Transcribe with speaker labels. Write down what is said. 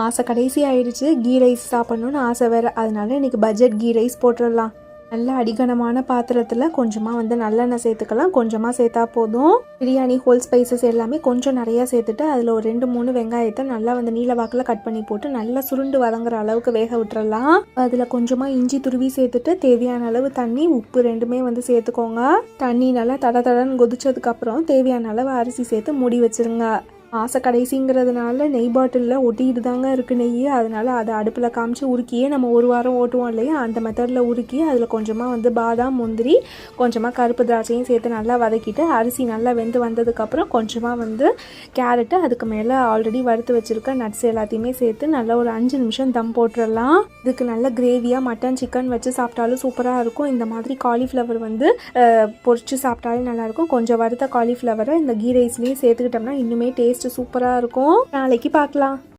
Speaker 1: ஆசை கடைசி ஆயிடுச்சு. கீ ரைஸ் சாப்பிட்ணுன்னு ஆசை வேறு. அதனால இன்றைக்கி பட்ஜெட் கீ ரைஸ் போட்டுடலாம். நல்ல அடிகனமான பாத்திரத்தில் கொஞ்சமாக நல்லெண்ணெய் சேர்த்துக்கலாம். கொஞ்சமாக சேர்த்தா போதும். பிரியாணி ஹோல் ஸ்பைசஸ் எல்லாமே கொஞ்சம் நிறையா சேர்த்துட்டு அதில் ஒரு 2-3 வெங்காயத்தை நல்லா நீல வாக்கில் கட் பண்ணி போட்டு நல்லா சுருண்டு வதங்குற அளவுக்கு வேக விட்டுறலாம். அதில் கொஞ்சமாக இஞ்சி துருவி சேர்த்துட்டு தேவையான அளவு தண்ணி, உப்பு ரெண்டுமே சேர்த்துக்கோங்க. தண்ணி நல்லா தடன்னு கொதிச்சதுக்கப்புறம் தேவையான அளவு அரிசி சேர்த்து மூடி வச்சுருங்க. ஆசை கடைசிங்கிறதுனால நெய் பாட்டிலில் ஒட்டிக்கிட்டு தாங்க இருக்குது நெய். அதனால் அதை அடுப்பில் காமிச்சு உருக்கியே நம்ம ஒரு வாரம் ஓட்டுவோம் இல்லையா, அந்த மெத்தடில் உருக்கி அதில் கொஞ்சமாக பாதாம், முந்திரி, கொஞ்சமாக கருப்பு திராட்சையும் சேர்த்து நல்லா வதக்கிட்டு அரிசி நல்லா வெந்து வந்ததுக்கப்புறம் கொஞ்சமாக கேரட்டு, அதுக்கு மேலே ஆல்ரெடி வறுத்து வச்சுருக்க நட்ஸ் எல்லாத்தையுமே சேர்த்து நல்லா ஒரு 5 நிமிஷம் தம் போட்டுடலாம். இதுக்கு நல்ல கிரேவியாக மட்டன், சிக்கன் வச்சு சாப்பிட்டாலும் சூப்பராக இருக்கும். இந்த மாதிரி காலிஃப்ளவர் பொரிச்சு சாப்பிட்டாலும் நல்லாயிருக்கும். கொஞ்சம் வறுத்த காலிஃப்ளவரை இந்த கீ ரைஸ்லேயே சேர்த்துக்கிட்டோம்னா இன்னுமே டேஸ்ட் சூப்பராக இருக்கும். நாளைக்கு பார்க்கலாம்.